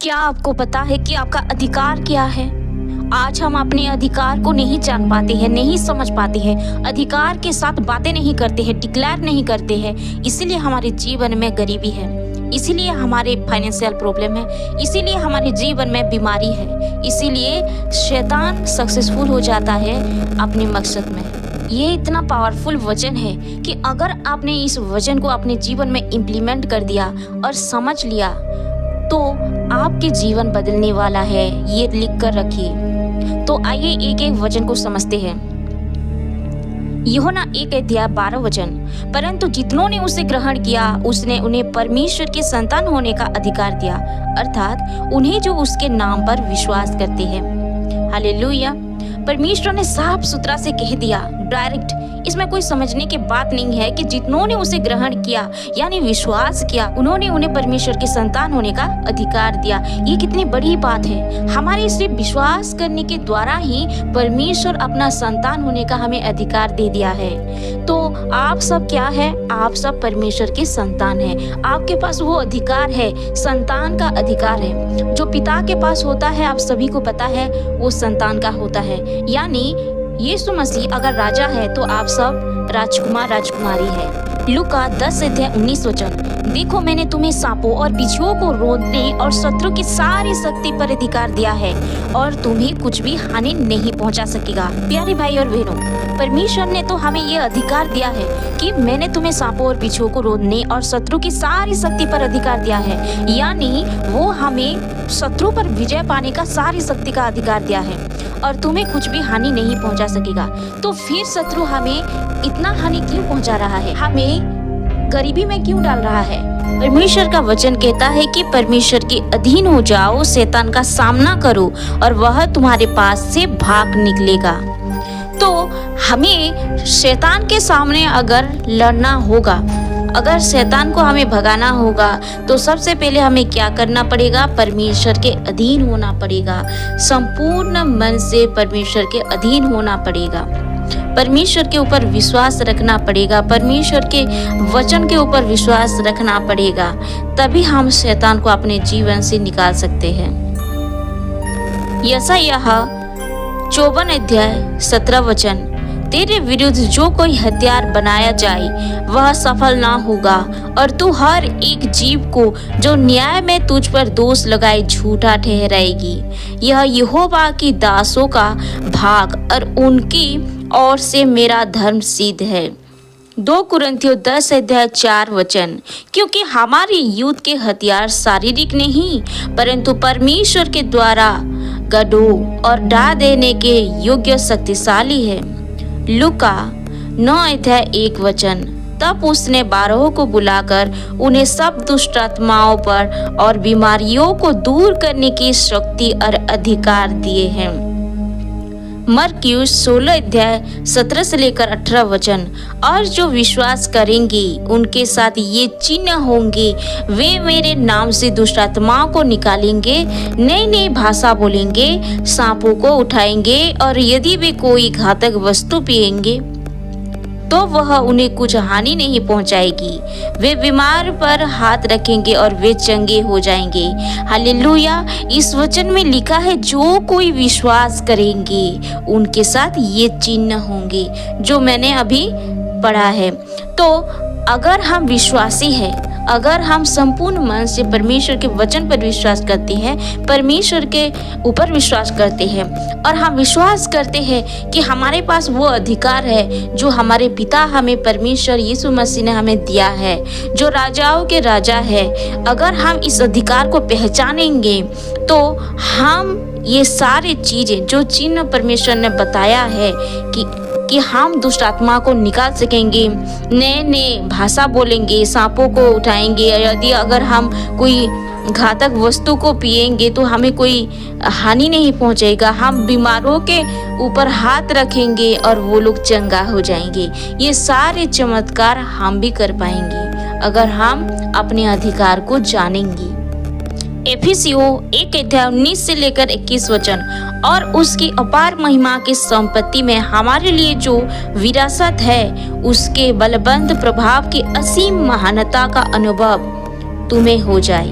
क्या आपको पता है कि आपका अधिकार क्या है? आज हम अपने अधिकार को नहीं जान पाते हैं, नहीं समझ पाते हैं, अधिकार के साथ बातें नहीं करते हैं, डिक्लेयर नहीं करते हैं। इसीलिए हमारे जीवन में गरीबी है, इसीलिए हमारे फाइनेंशियल प्रॉब्लम है, इसीलिए हमारे जीवन में बीमारी है, इसीलिए शैतान सक्सेसफुल हो जाता है अपने मकसद में। ये इतना पावरफुल वचन है कि अगर आपने इस वचन को अपने जीवन में इम्प्लीमेंट कर दिया और समझ लिया तो आपके जीवन बदलने वाला है। ये लिख कर रखिए। तो आइए एक एक वचन को समझते हैं। यूहन्ना 1:12 परंतु जितनों ने उसे ग्रहण किया उसने उन्हें परमेश्वर के संतान होने का अधिकार दिया, अर्थात उन्हें जो उसके नाम पर विश्वास करते हैं। हालेलुया। परमेश्वर ने साफ सुथरा से कह दिया, डायरेक्ट। इसमें कोई समझने की बात नहीं है कि जितनों ने उसे ग्रहण किया यानी विश्वास किया, उन्होंने उन्हें परमेश्वर के संतान होने का अधिकार दिया। ये कितनी बड़ी बात है। हमारे सिर्फ विश्वास करने के द्वारा ही परमेश्वर अपना संतान होने का हमें अधिकार दे दिया है। तो आप सब क्या है? आप सब परमेश्वर के संतान हैं। आपके पास वो अधिकार है, संतान का अधिकार है। जो पिता के पास होता है, आप सभी को पता है, वो संतान का होता है। यानी यीशु मसीह अगर राजा है तो आप सब राजकुमार राजकुमारी है। लूका 10:19 देखो मैंने तुम्हें सांपों और बिच्छुओं को रोकने और शत्रु की सारी शक्ति पर अधिकार दिया है और तुम्हें कुछ भी हानि नहीं पहुंचा सकेगा। प्यारे भाई और बहनों, परमेश्वर ने तो हमें यह अधिकार दिया है कि मैंने तुम्हें सांपों और बिच्छुओं को रोकने और शत्रु की सारी शक्ति पर अधिकार दिया है। यानी वो हमें शत्रु पर विजय पाने का सारी शक्ति का अधिकार दिया है और तुम्हें कुछ भी हानि नहीं पहुंचा सकेगा। तो फिर शत्रु हमें इतना हानि क्यों पहुंचा रहा है? हमें गरीबी में क्यों डाल रहा है? परमेश्वर का वचन कहता है कि परमेश्वर के अधीन हो जाओ, शैतान का सामना करो और वह तुम्हारे पास से भाग निकलेगा। तो हमें शैतान के सामने अगर लड़ना होगा, अगर शैतान को हमें भगाना होगा तो सबसे पहले हमें क्या करना पड़ेगा? परमेश्वर के अधीन होना पड़ेगा। संपूर्ण मन से परमेश्वर के अधीन होना पड़ेगा, परमेश्वर के ऊपर विश्वास रखना पड़ेगा, परमेश्वर के वचन के ऊपर विश्वास रखना पड़ेगा। तभी हम शैतान को अपने जीवन से निकाल सकते हैं। यशायाह 54:17 तेरे विरुद्ध जो कोई हथियार बनाया जाए वह सफल ना होगा और तू हर एक जीव को जो न्याय में तुझ पर दोष लगाए झूठा ठहराएगी। यह यहोवा की दासों का भाग और उनकी ओर से मेरा धर्म सिद्ध है। 2 कुरिन्थियों 10:4 क्योंकि हमारे युद्ध के हथियार शारीरिक नहीं परंतु परमेश्वर के द्वारा गढ़ों और ढा देने के योग्य शक्तिशाली है। लूका 9:1 तब उसने 12 को बुलाकर उन्हें सब दुष्ट आत्माओं पर और बीमारियों को दूर करने की शक्ति और अधिकार दिए हैं। मरकुस 16:17 से लेकर 18 और जो विश्वास करेंगे उनके साथ ये चिन्ह होंगे, वे मेरे नाम से दुष्ट आत्माओं को निकालेंगे, नई नई भाषा बोलेंगे, सांपों को उठाएंगे और यदि वे कोई घातक वस्तु पिएंगे तो वह उन्हें कुछ हानि नहीं पहुंचाएगी। वे बीमार पर हाथ रखेंगे और वे चंगे हो जाएंगे। हालेलुया। इस वचन में लिखा है जो कोई विश्वास करेंगे उनके साथ ये चिन्ह होंगे, जो मैंने अभी पढ़ा है। तो अगर हम विश्वासी हैं, अगर हम संपूर्ण मन से परमेश्वर के वचन पर विश्वास करते हैं, परमेश्वर के ऊपर विश्वास करते हैं और हम विश्वास करते हैं कि हमारे पास वो अधिकार है जो हमारे पिता हमें परमेश्वर यीशु मसीह ने हमें दिया है, जो राजाओं के राजा है, अगर हम इस अधिकार को पहचानेंगे तो हम ये सारी चीजें जो चिन्ह परमेश्वर ने बताया है कि हम दुष्ट आत्मा को निकाल सकेंगे, नए नए भाषा बोलेंगे, सांपों को उठाएंगे, यदि अगर हम कोई घातक वस्तु को पिएंगे तो हमें कोई हानि नहीं पहुंचेगा, हम बीमारों के ऊपर हाथ रखेंगे और वो लोग चंगा हो जाएंगे। ये सारे चमत्कार हम भी कर पाएंगे अगर हम अपने अधिकार को जानेंगे। एफिसियों 1:19 से लेकर 21 और उसकी अपार महिमा की संपत्ति में हमारे लिए जो विरासत है उसके बलवंत प्रभाव की असीम महानता का अनुभव तुम्हें हो जाए।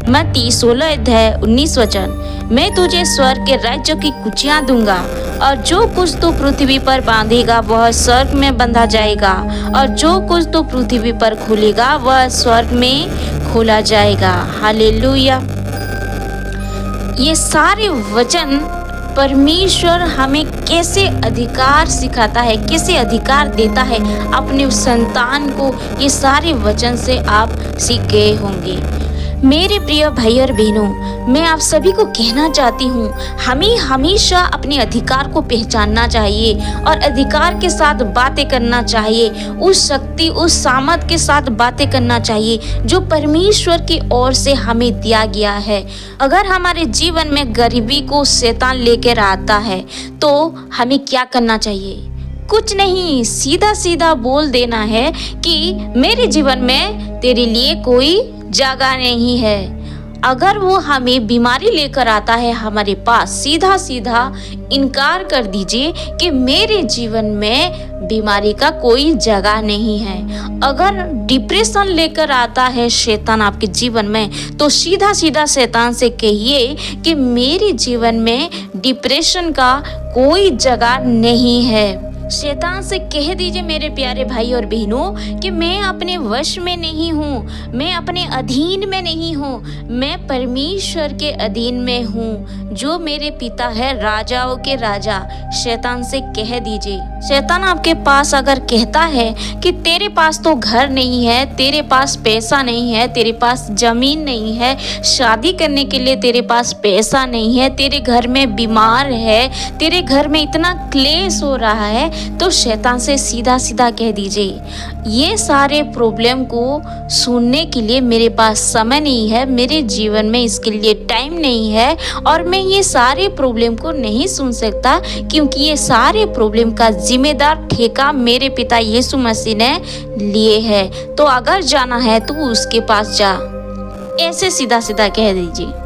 मत्ती 16:19 मैं तुझे स्वर्ग के राज्य की कुचियां दूंगा और जो कुछ तू पृथ्वी पर बांधेगा वह स्वर्ग में बंधा जाएगा और जो कुछ तू पृथ्वी पर खोलेगा वह स्वर्ग में खोला जाएगा। हालेलुया। ये सारे वचन परमेश्वर हमें कैसे अधिकार सिखाता है, कैसे अधिकार देता है अपने संतान को, ये सारे वचन से आप सीख गए होंगे। मेरे प्रिय भाई और बहनों, मैं आप सभी को कहना चाहती हूँ, हमें हमेशा अपने अधिकार को पहचानना चाहिए और अधिकार के साथ बातें करना चाहिए, उस शक्ति उस सामर्थ के साथ बातें करना चाहिए जो परमेश्वर की ओर से हमें दिया गया है। अगर हमारे जीवन में गरीबी को शैतान लेकर आता है तो हमें क्या करना चाहिए? कुछ नहीं, सीधा सीधा बोल देना है कि मेरे जीवन में तेरे लिए कोई जगह नहीं है। अगर वो हमें बीमारी लेकर आता है हमारे पास, सीधा सीधा इनकार कर दीजिए कि मेरे जीवन में बीमारी का कोई जगह नहीं है। अगर डिप्रेशन लेकर आता है शैतान आपके जीवन में, तो सीधा सीधा शैतान से कहिए कि मेरे जीवन में डिप्रेशन का कोई जगह नहीं है। शैतान से कह दीजिए मेरे प्यारे भाई और बहनों कि मैं अपने वश में नहीं हूँ, मैं अपने अधीन में नहीं हूँ, मैं परमेश्वर के अधीन में हूँ जो मेरे पिता है, राजाओं के राजा। शैतान से कह दीजिए। शैतान आपके पास अगर कहता है कि तेरे पास तो घर नहीं है, तेरे पास पैसा नहीं है, तेरे पास जमीन नहीं है, शादी करने के लिए तेरे पास पैसा नहीं है, तेरे घर में बीमार है, तेरे घर में इतना क्लेश हो रहा है, तो शैतान से सीधा सीधा कह दीजिए, ये सारे प्रॉब्लम को सुनने के लिए मेरे पास समय नहीं है, मेरे जीवन में इसके लिए टाइम नहीं है और मैं ये सारे प्रॉब्लम को नहीं सुन सकता, क्योंकि ये सारे प्रॉब्लम का जिम्मेदार ठेका मेरे पिता यीशु मसीह ने लिए है। तो अगर जाना है तो उसके पास जा, ऐसे सीधा सीधा कह दीजिए।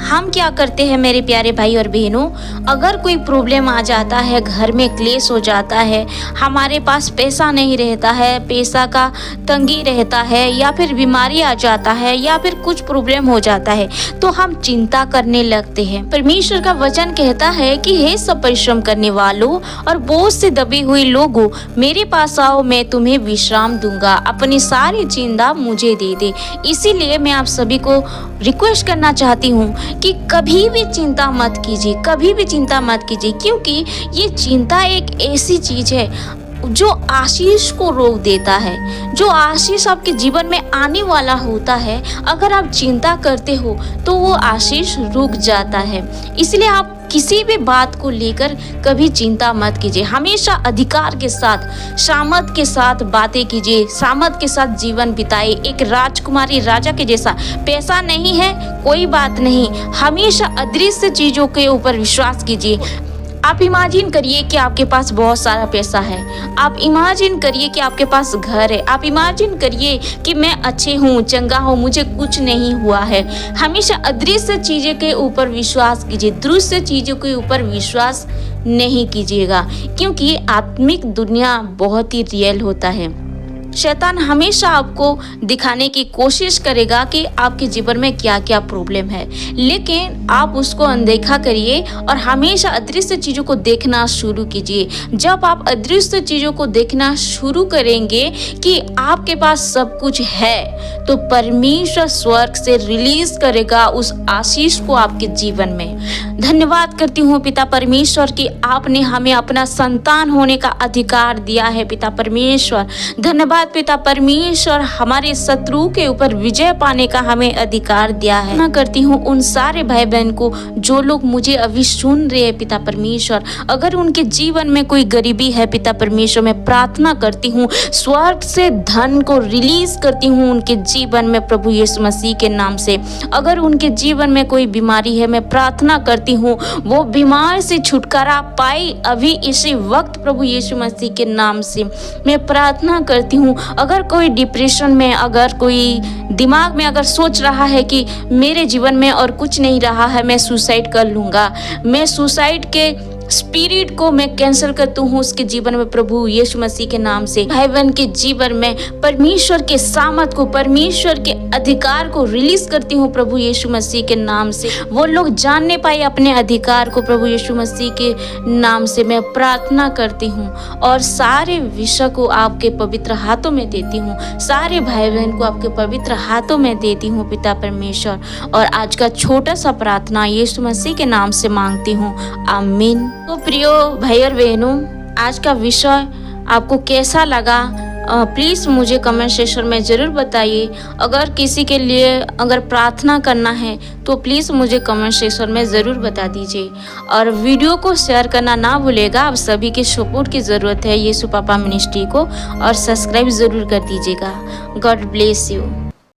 हम क्या करते हैं मेरे प्यारे भाई और बहनों, अगर कोई प्रॉब्लम आ जाता है, घर में क्लेश हो जाता है, हमारे पास पैसा नहीं रहता है, पैसा का तंगी रहता है, या फिर बीमारी आ जाता है, या फिर कुछ प्रॉब्लम हो जाता है, तो हम चिंता करने लगते हैं। परमेश्वर का वचन कहता है कि हे सब परिश्रम करने वालों और बोझ से दबे हुए लोगों, मेरे पास आओ, मैं तुम्हें विश्राम दूंगा, अपनी सारी चिंता मुझे दे दे। इसीलिए मैं आप सभी को रिक्वेस्ट करना चाहती हूँ कि कभी भी चिंता मत कीजिए, कभी भी चिंता मत कीजिए, क्योंकि ये चिंता एक ऐसी चीज है जो आशीष को रोक देता है। जो आशीष आपके जीवन में आने वाला होता है, अगर आप चिंता करते हो तो वो आशीष रुक जाता है। इसलिए आप किसी भी बात को लेकर कभी चिंता मत कीजिए, हमेशा अधिकार के साथ, सामर्थ के साथ बातें कीजिए, सामर्थ के साथ जीवन बिताइए, एक राजकुमारी राजा के जैसा। पैसा नहीं है कोई बात नहीं, हमेशा अदृश्य चीजों के ऊपर विश्वास कीजिए। आप इमेजिन करिए कि आपके पास बहुत सारा पैसा है, आप इमेजिन करिए कि आपके पास घर है, आप इमेजिन करिए कि मैं अच्छे हूँ, चंगा हूँ, मुझे कुछ नहीं हुआ है। हमेशा अदृश्य चीज़ों के ऊपर विश्वास कीजिए, दृश्य चीज़ों के ऊपर विश्वास नहीं कीजिएगा, क्योंकि आत्मिक दुनिया बहुत ही रियल होता है। शैतान हमेशा आपको दिखाने की कोशिश करेगा कि आपके जीवन में क्या क्या प्रॉब्लम है, लेकिन आप उसको अनदेखा करिए और हमेशा अदृश्य चीज़ों को देखना शुरू कीजिए। जब आप अदृश्य चीज़ों को देखना शुरू करेंगे कि आपके पास सब कुछ है, तो परमेश्वर स्वर्ग से रिलीज करेगा उस आशीष को आपके जीवन में। धन्यवाद करती हूँ पिता परमेश्वर कि आपने हमें अपना संतान होने का अधिकार दिया है। पिता परमेश्वर धन्यवाद पिता परमेश्वर, हमारे शत्रु के ऊपर विजय पाने का हमें अधिकार दिया है। मैं करती हूँ उन सारे भाई बहन को जो लोग मुझे अभी सुन रहे हैं पिता परमेश्वर, अगर उनके जीवन में कोई गरीबी है पिता परमेश्वर, मैं प्रार्थना करती हूँ स्वर्ग से धन को रिलीज करती हूँ उनके जीवन में प्रभु यीशु मसीह के नाम से। अगर उनके जीवन में कोई बीमारी है, मैं प्रार्थना करती हूँ वो बीमार से छुटकारा पाए अभी इसी वक्त प्रभु यीशु मसीह के नाम से। मैं प्रार्थना करती हूँ अगर कोई डिप्रेशन में, अगर कोई दिमाग में अगर सोच रहा है कि मेरे जीवन में और कुछ नहीं रहा है, मैं सुसाइड कर लूँगा, मैं सुसाइड के स्पिरिट को मैं कैंसिल करती हूँ उसके जीवन में प्रभु यीशु मसीह के नाम से। भाई बहन के जीवन में परमेश्वर के सामर्थ को, परमेश्वर के अधिकार को रिलीज करती हूँ प्रभु यीशु मसीह के नाम से। वो लोग जानने पाए अपने अधिकार को प्रभु यीशु मसीह के नाम से मैं प्रार्थना करती हूँ। और सारे विषय को आपके पवित्र हाथों में देती हूँ, सारे भाई बहन को आपके पवित्र हाथों में देती हूँ पिता परमेश्वर। और आज का छोटा सा प्रार्थना यीशु मसीह के नाम से मांगती हूँ, आमीन। तो प्रियो भाई और बहनों, आज का विषय आपको कैसा लगा प्लीज़ मुझे कमेंट सेक्शन में ज़रूर बताइए। अगर किसी के लिए अगर प्रार्थना करना है तो प्लीज़ मुझे कमेंट सेक्शन में ज़रूर बता दीजिए। और वीडियो को शेयर करना ना भूलेगा। आप सभी के सपोर्ट की ज़रूरत है यीशु पापा मिनिस्ट्री को, और सब्सक्राइब ज़रूर कर दीजिएगा। God bless you.